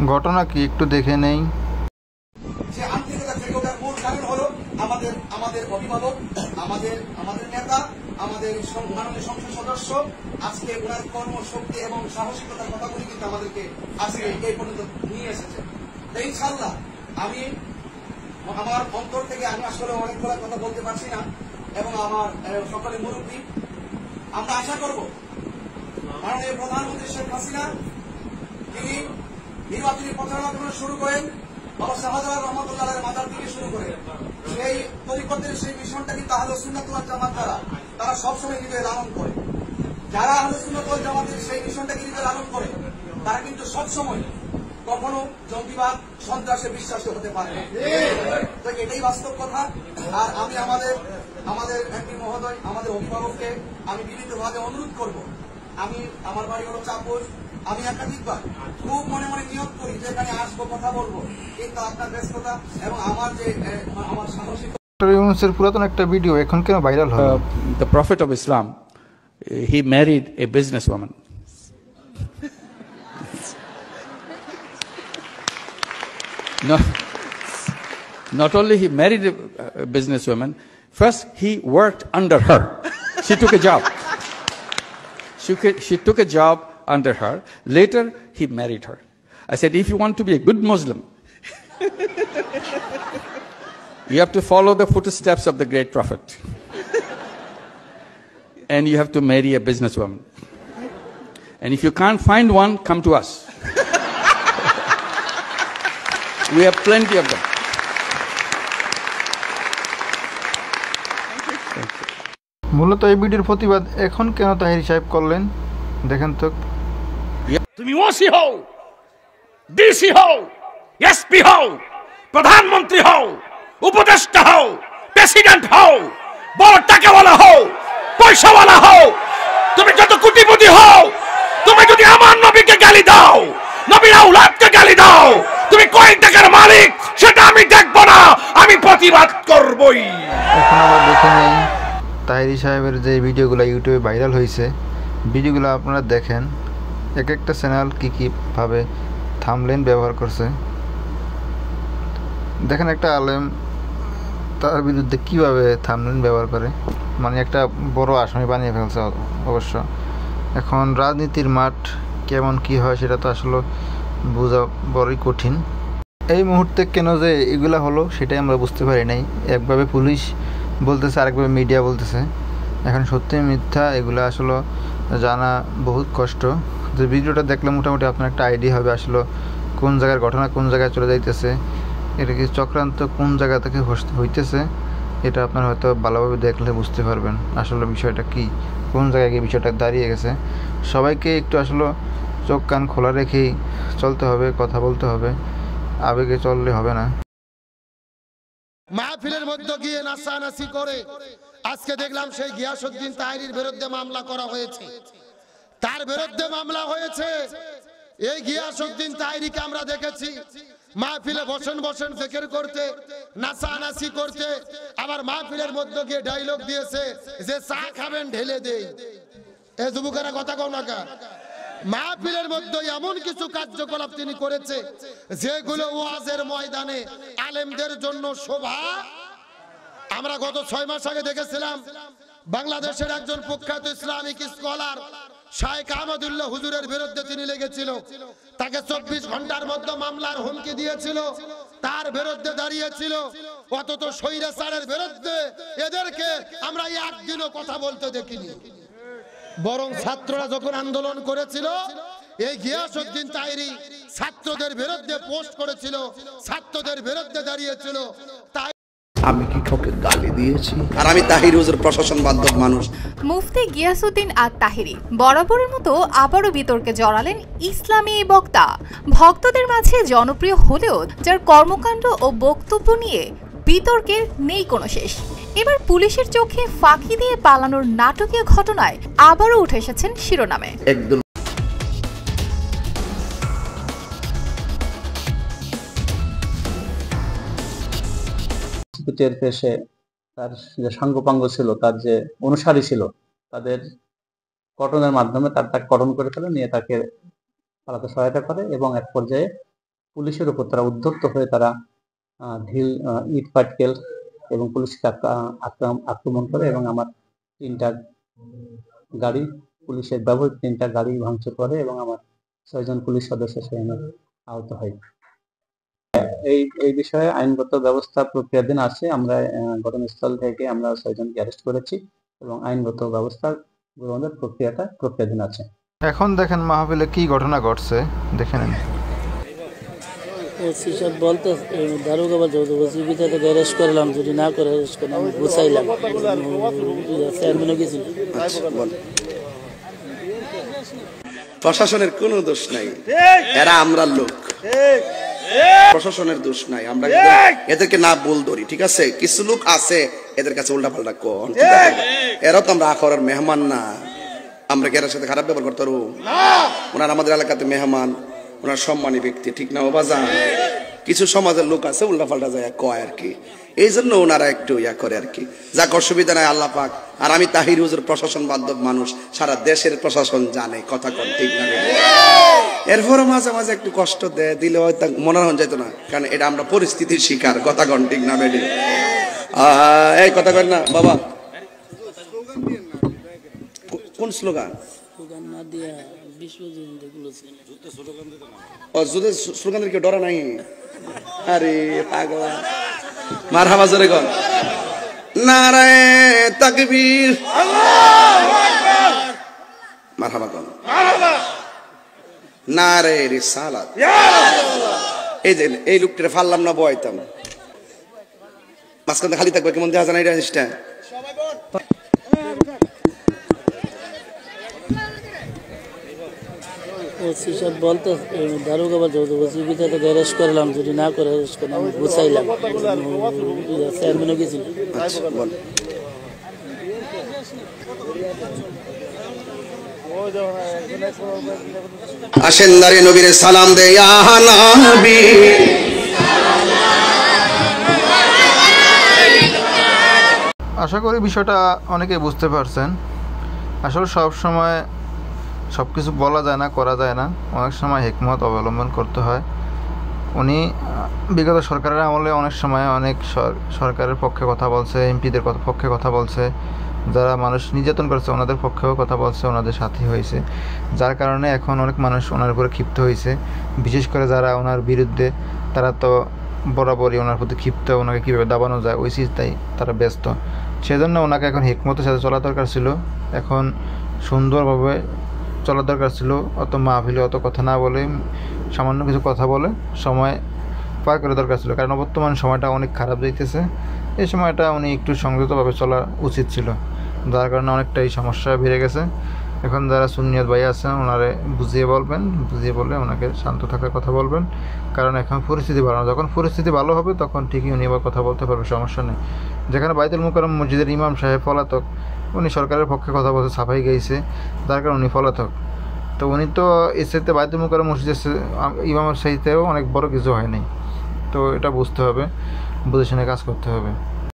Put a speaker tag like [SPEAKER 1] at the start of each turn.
[SPEAKER 1] ঘটনা কি একটু দেখে নেই।
[SPEAKER 2] যে আন্তরিকতা থেকে ওঠার মূল কারণ হলো আমাদের আমাদের অভিভাবক, আমাদের আমাদের নেতা, আমাদের মাননীয় সংসদ সদস্য আজকে ওনার কর্মশক্তি এবং সাহসিকতার কথাগুলি কিন্তু আমাদেরকে আজকে এই পর্যন্ত নিয়ে এসেছে। তো ইনশাআল্লাহ আমি আমার অন্তর থেকে আমি আসলে অনেকগুলো কথা বলতে পারছি না, এবং আমার সকলে মুরব্বী, আমরা আশা করব মাননীয় প্রধানমন্ত্রী শেখ হাসিনা তিনি নির্বাচনী প্রচারণা শুরু করেন বাবা শাহজালাল রহমতুল্লাহের মাজার থেকে শুরু করে সেই তরিকতের সেই মিশনটা কিন্তু আহলে সুন্নাত ওয়াল জামাত তারা সবসময় হৃদয়ে লালন করে। যারা আহলে সুন্নাত ওয়াল জামাতের সেই মিশনটাকে হৃদয়ে লালন করে তারা কিন্তু সবসময় কখনো জঙ্গিবাদ সন্ত্রাসে বিশ্বাসী হতে পারে না। তো এটাই বাস্তব কথা। আর আমি আমাদের এমপি মহোদয়, আমাদের অভিভাবককে আমি বিনীতভাবে অনুরোধ করব, আমি আমার বাড়ি হলো চাঁদপুর, আমি একাধিকবার খুব মনে মনে নিয়োগ করি যে এখানে আসবো, কথা বলবো, কিন্তু আপনার ব্যস্ততা এবং আমার যে আমার সাহসিক
[SPEAKER 1] ডক্টর ইউনূসের পুরাতন একটা ভিডিও এখন কেন ভাইরাল হলো?
[SPEAKER 3] The Prophet of Islam, he married a businesswoman. No, not only he married a businesswoman, first he worked under her. She took a job. She took a job under her. Later, he married her. I said, if you want to be a good Muslim, you have to follow the footsteps of the great Prophet. And you have to marry a businesswoman. And if you can't find one, come to us. We have plenty of them.
[SPEAKER 1] মূলত এই ভিডিওর প্রতিবাদ এখন কেন তাহির সাহেব করলেন দেখেন তো।
[SPEAKER 4] তুমি ওসি হও, ডিসি হও, এসপি হও, প্রধানমন্ত্রী হও, উপদেষ্টা হও, প্রেসিডেন্ট হও, বড় টাকাওয়ালা হও, পয়সাওয়ালা হও, তুমি যত কোটিপতি হও, তুমি যদি আমার নবীকে গালি দাও, নবীর আওলাদকে গালি দাও, তুমি কয় টাকার মালিক সেটা আমি দেখব না, আমি প্রতিবাদ করবই।
[SPEAKER 1] এখন আবার দেখে নেই তাহির সাহেবের যে ভিডিওগুলো ইউটিউবে ভাইরাল হয়েছে, ভিডিওগুলো আপনারা দেখেন এক একটা চ্যানেল কী ভাবে থাম্বনেইল ব্যবহার করছে। দেখেন একটা আলেম তার বিরুদ্ধে কিভাবে থাম্বনেইল ব্যবহার করে, মানে একটা বড় আসামি বানিয়ে ফেলছে অবশ্য। এখন রাজনীতির মাঠ কেমন কি হয় সেটা তো আসলে বোঝা বড়ই কঠিন। এই মুহূর্তে কেন যে এগুলা হলো সেটাই আমরা বুঝতে পারি নাই। একভাবে পুলিশ বলতেছে, আরেকভাবে মিডিয়া বলতেছে। এখন সত্যি মিথ্যা এগুলো আসলে জানা বহুত কষ্ট। যে ভিডিওটা দেখলে মোটামুটি আপনার একটা আইডিয়া হবে আসলে কোন জায়গার ঘটনা কোন জায়গায় চলে যাইতেছে, এটা কি চক্রান্ত কোন জায়গা থেকে হইতেছে, এটা আপনার হয়তো ভালোভাবে দেখলে বুঝতে পারবেন আসলে বিষয়টা কি, কোন জায়গায় গিয়ে বিষয়টা দাঁড়িয়ে গেছে। সবাইকে একটু আসলে চোখ কান খোলা রেখেই চলতে হবে, কথা বলতে হবে, আবেগে চললে হবে না।
[SPEAKER 5] মাহফিলের মধ্যে গিয়ে নাচানাচি করে আজকে দেখলাম সেই গিয়াসউদ্দিন তাহিরির বিরুদ্ধে মামলা করা হয়েছে, তার বিরুদ্ধে মামলা হয়েছে। এই গিয়াসউদ্দিন তাহিরিকে আমরা দেখেছি মাহফিলে বসেন জিকির করতে, নাচানাচি করতে, আবার মাহফিলের মধ্যে গিয়ে ডায়লগ দিয়েছে যে চা খাবেন ঢেলে দেই। এই যুবকেরা কথা কও না কা? মাহফিলের মধ্যে এমন কিছু কার্যকলাপ তিনি করেছে যেগুলো ওয়াজের ময়দানে আলেমদের জন্য শোভা। আমরা গত 6 মাস আগে দেখেছিলাম বাংলাদেশের একজন প্রখ্যাত ইসলামিক স্কলার শাইখ আহমদুল্লাহ হুজুরের বিরুদ্ধে তিনি লেগেছিল, তাকে 24 ঘন্টার মধ্যে মামলার হুমকি দিয়েছিল, তার বিরুদ্ধে দাঁড়িয়েছিল। অথচ স্বৈরাচারের বিরুদ্ধে এদেরকে আমরা একদিনও কথা বলতে দেখিনি। বরং ছাত্ররা যখন আন্দোলন করেছিল এই গিয়াসউদ্দিন তাহিরি ছাত্রদের বিরুদ্ধে পোস্ট করেছিল, ছাত্রদের বিরুদ্ধে দাঁড়িয়েছিল। তাই
[SPEAKER 6] আমি কি কাউকে গালি দিয়েছি? আর আমি তাহির হুজুর প্রশাসন বান্ধব মানুষ।
[SPEAKER 7] মুফতি গিয়াসউদ্দিন আত তাহিরি বরাবরের মতো আবারও বিতর্কে জড়ালেন ইসলামী এই বক্তা। ভক্তদের মাঝে জনপ্রিয় হলেও যার কর্মকাণ্ড ও বক্তব্য নিয়ে বিতর্কের নেই কোনো শেষ। এবার পুলিশের চোখে ফাঁকি দিয়ে পালানোর নাটকীয় ঘটনায় আবারও উঠে এসেছেন শিরোনামে।
[SPEAKER 6] একদম
[SPEAKER 8] টের পেশে তার যে সাঙ্গপাঙ্গ ছিল, তার যে অনুসারী ছিল, তাদের কটনের মাধ্যমে তাকে কটন করে ফেলে, নিয়ে তাকে পালাতে সহায়তা করে এবং এক পর্যায়ে পুলিশের উপর তারা উদ্ধত্ত হয়ে তারা ইট পাটকেল এবং পুলিশকে আক্রমণ করে এবং আমার 3টা গাড়ি, পুলিশের ব্যবহৃত 3টা গাড়ি ভাঙচুর করে এবং আমার 6 জন পুলিশ সদস্য সেখানে আহত হয়। এই বিষয়ে আইনগত ব্যবস্থা প্রক্রিয়াধীন আছে। আমরা ঘটনাস্থল থেকে আমরা 6 জনকে অ্যারেস্ট করেছি এবং আইনগত ব্যবস্থা গ্রহণের প্রক্রিয়াধীন আছে।
[SPEAKER 1] এখন দেখেন মাহফিলে কি ঘটনা ঘটছে, দেখে নেন।
[SPEAKER 9] সব বলতে দারোগা বলছে ওসি ভিতরে অ্যারেস্ট করলাম, যদি না করে অ্যারেস্ট করলাম গুছাইলাম চেয়ারম্যানও গেছিল।
[SPEAKER 6] প্রশাসনের কোনো দোষ নাই, এরা আমরা লোক, প্রশাসনের দোষ নাই। আমরা এদেরকে না বল ধরি, ঠিক আছে? কিছু লোক আছে এদের কাছে উল্টা পাল্টা কোন, এরা তো আমরা আখরের মেহমান না। আমরা কি এর সাথে খারাপ ব্যবহার করতে পারবো? ওনার আমাদের এলাকাতে মেহমান, ওনার সম্মানী ব্যক্তি, ঠিক না? ও বাজান কিছু সমাজের লোক আছে উল্টা পাল্টা যায় কয় আর কি, এই জন্য ওনারা একটু ইয়া করে আর কি। যাক, অসুবিধা নাই, আল্লাহ পাক। আর আমি তাহির হুজুর প্রশাসন বান্ধব মানুষ, সারা দেশের প্রশাসন জানে, কথা কন, ঠিক না? এরপরও মাঝে মাঝে একটু কষ্ট দিলে হয়তো মনে হন যেত না, কারণ এটা আমরা পরিস্থিতির শিকার, কথা কন, ঠিক না বেডি? এই কথা কন না বাবা। কোন স্লোগান? স্লোগানের কেউ ডরা নাই? আরে পাগলা, মারহাবা জোরে কর, নারায়ে তাকবীর, মারহাবা কর, নারায়ে রিসালাত। এই যে এই লোকটারে ফাললাম না, বয়তাম মাঝখানে খালি থাকবে, কেমন দেখা যায় না এই জিনিসটা?
[SPEAKER 9] সব বলতে দারোগা বলছে ওসি ভিতরে অ্যারেস্ট করলাম, যদি না করে অ্যারেস্ট করলাম গুছাইলাম চেয়ারম্যানও গেছিল।
[SPEAKER 6] আসেন দাঁড়িয়ে নবীরে সালাম দে, ইয়া নবী
[SPEAKER 1] আশা করি বিষয়টা অনেকে বুঝতে পারছেন। আসলে সব সময় সব কিছু বলা যায় না, করা যায় না, অনেক সময় হিকমত অবলম্বন করতে হয়। উনি বিগত সরকারের আমলে অনেক সময় অনেক সরকারের পক্ষে কথা বলছে, এমপিদের পক্ষে কথা বলছে, যারা মানুষ নির্যাতন করছে ওনাদের পক্ষেও কথা বলছে, ওনাদের সাথী হয়েছে, যার কারণে এখন অনেক মানুষ ওনার উপরে ক্ষিপ্ত হয়েছে। বিশেষ করে যারা ওনার বিরুদ্ধে, তারা তো বরাবরই ওনার প্রতি ক্ষিপ্ত, ওনাকে কীভাবে দাবানো যায় ওই চিন্তায় তারা ব্যস্ত। সেজন্য ওনাকে এখন হিকমতের সাথে চলা দরকার ছিল, এখন সুন্দরভাবে চলা দরকার ছিল। অত মাহফিলে অত কথা না বলে সামান্য কিছু কথা বলে সময় পার করা দরকার ছিল, কারণ বর্তমান সময়টা অনেক খারাপ যাইতেছে। এই সময়টা উনি একটু সংযতভাবে চলা উচিত ছিল, যার কারণে অনেকটাই সমস্যা বেড়ে গেছে। এখন যারা সুন্নিয়ত ভাই আছেন ওনারে বুঝিয়ে বলবেন, বুঝিয়ে বললে ওনাকে শান্ত থাকার কথা বলবেন, কারণ এখন পরিস্থিতি ভালো না। যখন পরিস্থিতি ভালো হবে তখন ঠিকই উনি আবার কথা বলতে পারবে, সমস্যা নেই। যেখানে বাইতুল মুকাররম মসজিদের ইমাম সাহেব পলাতক, উনি সরকারের পক্ষে কথা বলতে সাফাই গাইছে, যার কারণে উনি পলাতক। তো উনি তো এর সাথে বাইতুল মুকাররম মসজিদের ইমামের সাথেও অনেক বড় কিছু হয় নাই। তো এটা বুঝতে হবে, বুঝে শুনে কাজ করতে হবে।